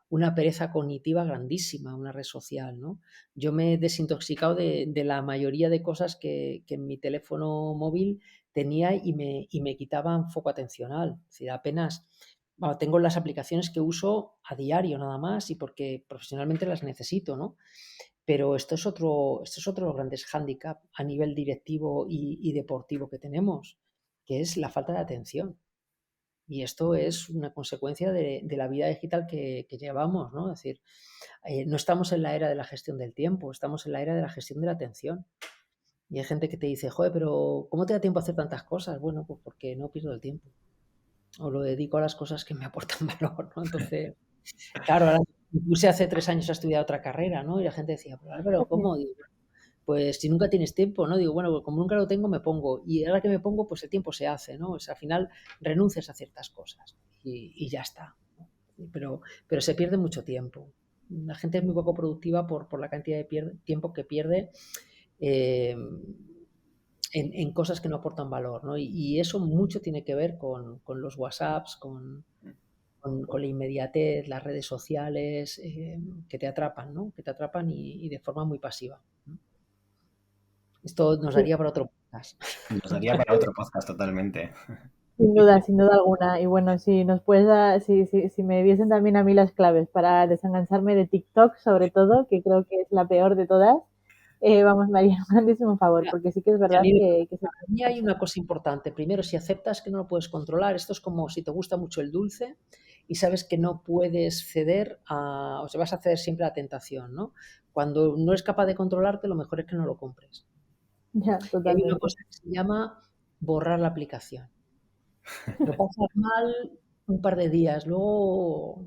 una pereza cognitiva grandísima, una red social, ¿no? Yo me he desintoxicado de la mayoría de cosas que en mi teléfono móvil tenía y me quitaban foco atencional. Es decir, apenas, bueno, tengo las aplicaciones que uso a diario nada más y porque profesionalmente las necesito, ¿no? Pero esto es otro de los grandes hándicap a nivel directivo y deportivo que tenemos, que es la falta de atención. Y esto es una consecuencia de la vida digital que llevamos, ¿no? Es decir, no estamos en la era de la gestión del tiempo, estamos en la era de la gestión de la atención. Y hay gente que te dice, joder, pero ¿cómo te da tiempo a hacer tantas cosas? Bueno, pues porque no pierdo el tiempo. O lo dedico a las cosas que me aportan valor, ¿no? Entonces, claro, ahora me puse hace 3 años a estudiar otra carrera, ¿no? Y la gente decía, pero Álvaro, ¿cómo? Digo, pues si nunca tienes tiempo, ¿no? Digo, bueno, pues como nunca lo tengo, me pongo. Y ahora que me pongo, pues el tiempo se hace, ¿no? O sea, al final renuncias a ciertas cosas y ya está, ¿no? Pero se pierde mucho tiempo. La gente es muy poco productiva por la cantidad de tiempo que pierde eh, en cosas que no aportan valor, ¿no? Y eso mucho tiene que ver con los WhatsApps, con la inmediatez, las redes sociales, que te atrapan, ¿no? Que te atrapan y de forma muy pasiva, ¿no? Esto nos Sí, daría para otro podcast. Nos daría para otro podcast totalmente. sin duda alguna. Y bueno, si nos puedes dar, si me diesen también a mí las claves para desengancharme de TikTok, sobre todo, que creo que es la peor de todas, vamos, me haría un grandísimo favor, Mira, porque sí que es a verdad mí, que se... para mí hay una cosa importante. Primero, si aceptas que no lo puedes controlar, esto es como si te gusta mucho el dulce y sabes que no puedes ceder o sea, vas a ceder siempre a la tentación, ¿no? Cuando no eres capaz de controlarte, lo mejor es que no lo compres. Ya, Y hay una totalmente. cosa que se llama borrar la aplicación. Lo pasas mal un par de días. Luego,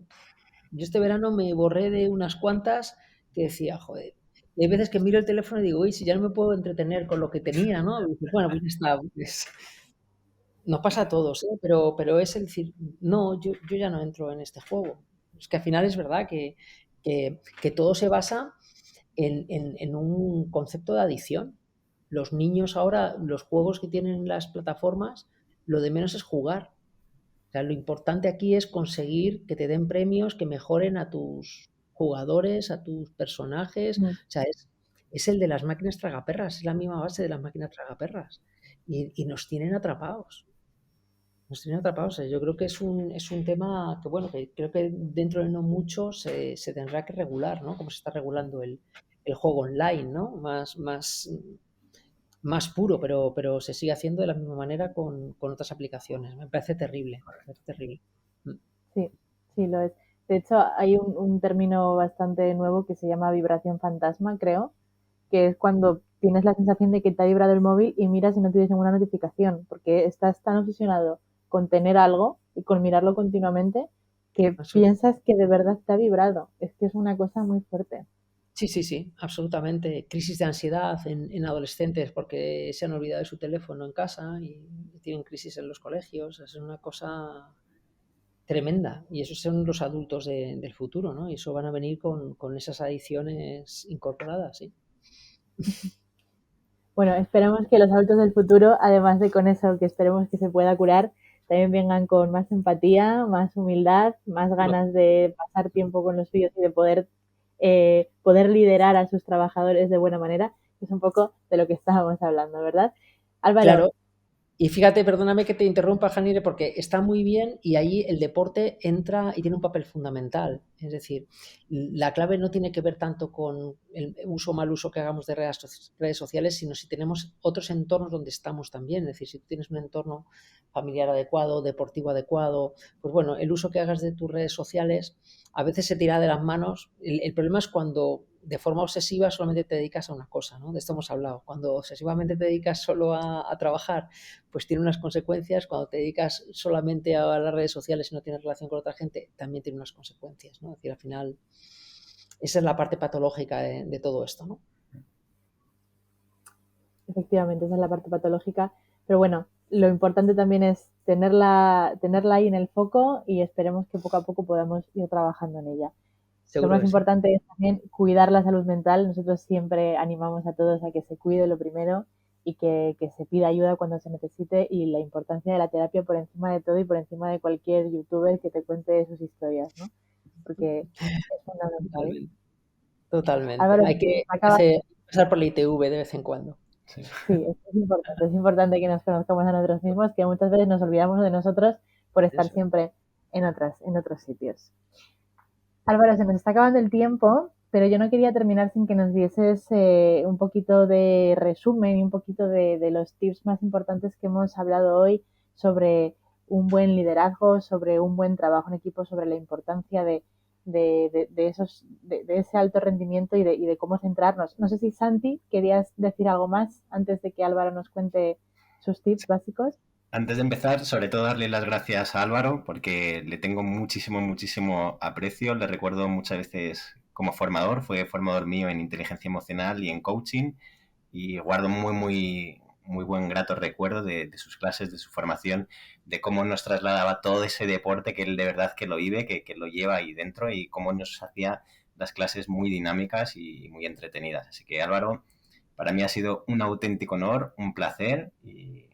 yo este verano me borré de unas cuantas que decía, joder. Y hay veces que miro el teléfono y digo, uy, si ya no me puedo entretener con lo que tenía, ¿no? Y dices, bueno, pues ya está. Nos pasa a todos, ¿eh? Pero es el decir, no, yo ya no entro en este juego. Es que al final es verdad que todo se basa en un concepto de adicción. Los niños ahora, los juegos que tienen en las plataformas, lo de menos es jugar. O sea, lo importante aquí es conseguir que te den premios que mejoren a tus jugadores, a tus personajes. Mm. O sea, es el de las máquinas tragaperras, es la misma base de las máquinas tragaperras. Y nos tienen atrapados. Nos tienen atrapados. O sea, yo creo que es un tema que, bueno, que creo que dentro de no mucho se tendrá que regular, ¿no? Como se está regulando el juego online, ¿no? Más puro, pero se sigue haciendo de la misma manera con otras aplicaciones. Me parece terrible, me parece terrible. Mm. Sí, sí lo es. De hecho, hay un término bastante nuevo que se llama vibración fantasma, creo, que es cuando tienes la sensación de que te ha vibrado el móvil y miras y no tienes ninguna notificación, porque estás tan obsesionado con tener algo y con mirarlo continuamente que piensas que de verdad te ha vibrado. Es que es una cosa muy fuerte. Sí, sí, sí, absolutamente. Crisis de ansiedad en adolescentes porque se han olvidado de su teléfono en casa y tienen crisis en los colegios. Es una cosa tremenda. Y esos son los adultos del futuro, ¿no? Y eso van a venir con esas adicciones incorporadas, sí. Bueno, esperemos que los adultos del futuro, además de con eso que esperemos que se pueda curar, también vengan con más empatía, más humildad, más No, ganas de pasar tiempo con los suyos y de poder liderar a sus trabajadores de buena manera, que es un poco de lo que estábamos hablando, ¿verdad? Álvaro, claro. Y fíjate, perdóname que te interrumpa, Janire, porque está muy bien y ahí el deporte entra y tiene un papel fundamental. Es decir, la clave no tiene que ver tanto con el uso o mal uso que hagamos de redes sociales, sino si tenemos otros entornos donde estamos también. Es decir, si tú tienes un entorno familiar adecuado, deportivo adecuado, pues bueno, el uso que hagas de tus redes sociales a veces se tira de las manos. El problema es cuando de forma obsesiva solamente te dedicas a una cosa, ¿no? De esto hemos hablado. Cuando obsesivamente te dedicas solo a trabajar, pues tiene unas consecuencias. Cuando te dedicas solamente a las redes sociales y no tienes relación con otra gente, también tiene unas consecuencias, ¿no? Es decir, al final, esa es la parte patológica de todo esto, ¿no? efectivamente, esa es la parte patológica, pero bueno, lo importante también es tenerla ahí en el foco y esperemos que poco a poco podamos ir trabajando en ella. Lo Seguro más que sí. importante es también cuidar la salud mental. Nosotros siempre animamos a todos a que se cuide lo primero y que se pida ayuda cuando se necesite y la importancia de la terapia por encima de todo y por encima de cualquier youtuber que te cuente sus historias, ¿no? porque es fundamental. Totalmente. Totalmente. Álvaro, Hay que acaba. pasar por la ITV de vez en cuando. Sí. Sí, es importante que nos conozcamos a nosotros mismos, que muchas veces nos olvidamos de nosotros por estar Eso. siempre en otros sitios. Álvaro, se nos está acabando el tiempo, pero yo no quería terminar sin que nos dieses un poquito de resumen y un poquito de los tips más importantes que hemos hablado hoy sobre un buen liderazgo, sobre un buen trabajo en equipo, sobre la importancia de ese alto rendimiento y de cómo centrarnos. No sé si Santi, querías decir algo más antes de que Álvaro nos cuente sus tips básicos. Antes de empezar, sobre todo darle las gracias a Álvaro porque le tengo muchísimo, muchísimo aprecio. Le recuerdo muchas veces como formador, fue formador mío en inteligencia emocional y en coaching y guardo muy, muy, muy buen grato recuerdo de sus clases, de su formación, de cómo nos trasladaba todo ese deporte que él de verdad que lo vive, que lo lleva ahí dentro y cómo nos hacía las clases muy dinámicas y muy entretenidas. Así que Álvaro, para mí ha sido un auténtico honor, un placer y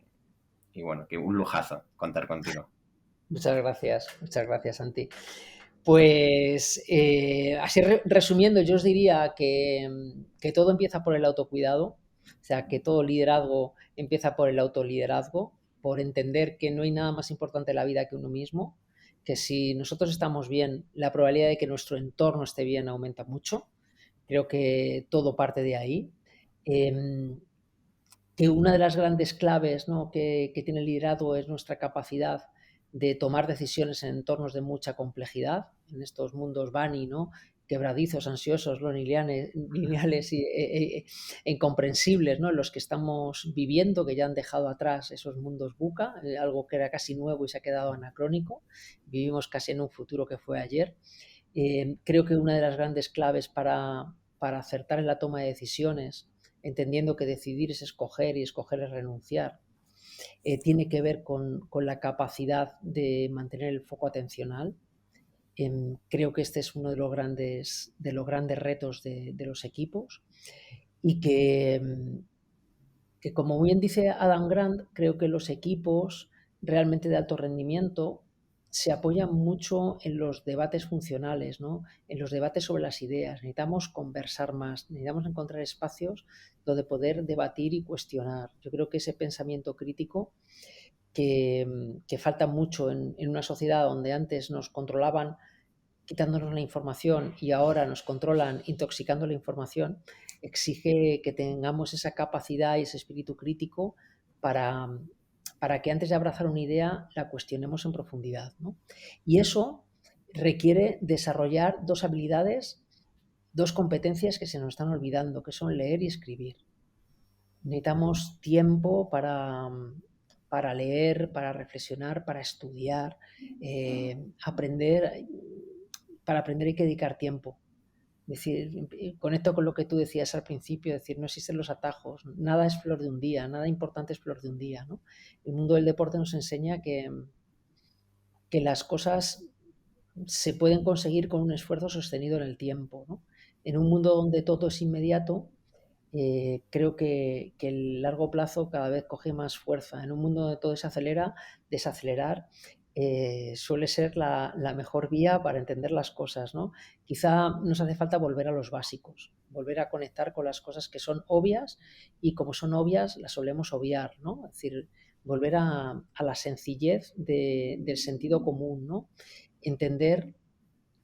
bueno, que un lujazo contar contigo. Muchas gracias, Santi. Pues así resumiendo, yo os diría que todo empieza por el autocuidado, o sea, que todo liderazgo empieza por el autoliderazgo, por entender que no hay nada más importante en la vida que uno mismo, que si nosotros estamos bien, la probabilidad de que nuestro entorno esté bien aumenta mucho. Creo que todo parte de ahí. Que una de las grandes claves, ¿no?, que tiene el liderazgo es nuestra capacidad de tomar decisiones en entornos de mucha complejidad, en estos mundos Bani, ¿no?, quebradizos, ansiosos, ¿no?, lineales e incomprensibles, ¿no?, en los que estamos viviendo, que ya han dejado atrás esos mundos VUCA, algo que era casi nuevo y se ha quedado anacrónico. Vivimos casi en un futuro que fue ayer. Creo que una de las grandes claves para acertar en la toma de decisiones, entendiendo que decidir es escoger y escoger es renunciar, tiene que ver con la capacidad de mantener el foco atencional. Creo que este es uno de los grandes retos de los equipos y que, como bien dice Adam Grant, creo que los equipos realmente de alto rendimiento se apoyan mucho en los debates funcionales, ¿no?, en los debates sobre las ideas. Necesitamos conversar más, necesitamos encontrar espacios donde poder debatir y cuestionar. Yo creo que ese pensamiento crítico que falta mucho en una sociedad donde antes nos controlaban quitándonos la información y ahora nos controlan intoxicando la información, exige que tengamos esa capacidad y ese espíritu crítico para, que antes de abrazar una idea la cuestionemos en profundidad, ¿no? Y eso requiere desarrollar dos habilidades, dos competencias que se nos están olvidando, que son leer y escribir. Necesitamos tiempo para leer, para reflexionar, para estudiar, aprender. Para aprender hay que dedicar tiempo. Es decir, conecto con lo que tú decías al principio, es decir, no existen los atajos, nada es flor de un día, nada importante es flor de un día, ¿no? El mundo del deporte nos enseña que las cosas se pueden conseguir con un esfuerzo sostenido en el tiempo, ¿no? En un mundo donde todo es inmediato, creo que el largo plazo cada vez coge más fuerza. En un mundo donde todo se acelera, desacelerar suele ser la mejor vía para entender las cosas, ¿no? Quizá nos hace falta volver a los básicos, volver a conectar con las cosas que son obvias y como son obvias las solemos obviar, ¿no? Es decir, volver a la sencillez del sentido común, ¿no? Entender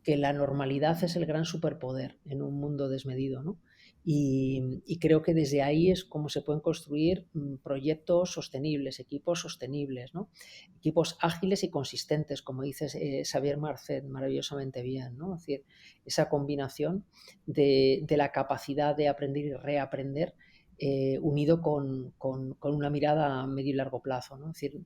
que la normalidad es el gran superpoder en un mundo desmedido, ¿no? Y creo que desde ahí es como se pueden construir proyectos sostenibles, equipos sostenibles, ¿no? Equipos ágiles y consistentes, como dice Xavier Marcet maravillosamente bien, ¿no? Es decir, esa combinación de la capacidad de aprender y reaprender unido con una mirada a medio y largo plazo, ¿no? Es decir,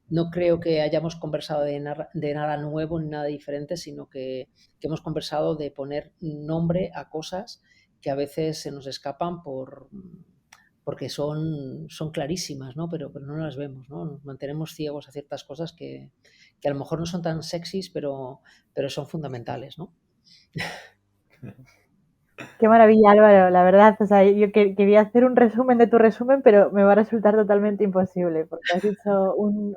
no creo que hayamos conversado de nada nuevo ni nada diferente, sino que hemos conversado de poner nombre a cosas que a veces se nos escapan porque son clarísimas, ¿no? Pero no las vemos, ¿no? Nos mantenemos ciegos a ciertas cosas que a lo mejor no son tan sexys, pero son fundamentales, ¿no? Qué maravilla, Álvaro, la verdad. O sea, yo quería hacer un resumen de tu resumen, pero me va a resultar totalmente imposible, porque has dicho un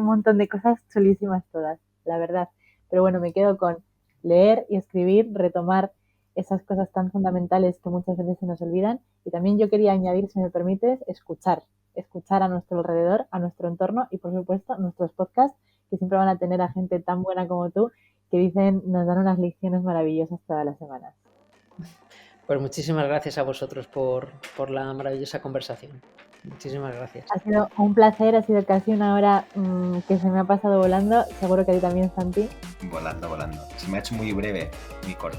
montón de cosas chulísimas todas, la verdad. Pero bueno, me quedo con leer y escribir, retomar esas cosas tan fundamentales que muchas veces se nos olvidan. Y también yo quería añadir, si me permites, escuchar a nuestro alrededor, a nuestro entorno y, por supuesto, nuestros podcasts, que siempre van a tener a gente tan buena como tú, que nos dan unas lecciones maravillosas todas las semanas. Pues muchísimas gracias a vosotros por la maravillosa conversación. Muchísimas gracias. Ha sido un placer, ha sido casi una hora que se me ha pasado volando. Seguro que a ti también, Santi. Volando. Se me ha hecho muy breve, muy corto.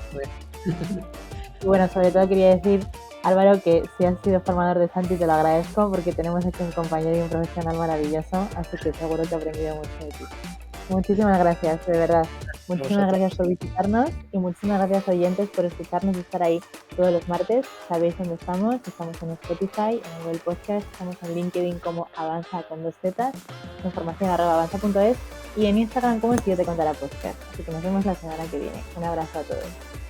Y bueno, sobre todo quería decir, Álvaro, que si has sido formador de Santi te lo agradezco, porque tenemos aquí un compañero y un profesional maravilloso, así que seguro que he aprendido mucho de ti. Muchísimas gracias, de verdad. Muchísimas gracias por visitarnos y muchísimas gracias, oyentes, por escucharnos y estar ahí todos los martes. Sabéis dónde estamos. Estamos en Spotify, en Google Podcast, estamos en LinkedIn como Avanza con 2 Zetas, información@avanza.es y en Instagram como Si Yo Te Contara Podcast. Así que nos vemos la semana que viene. Un abrazo a todos.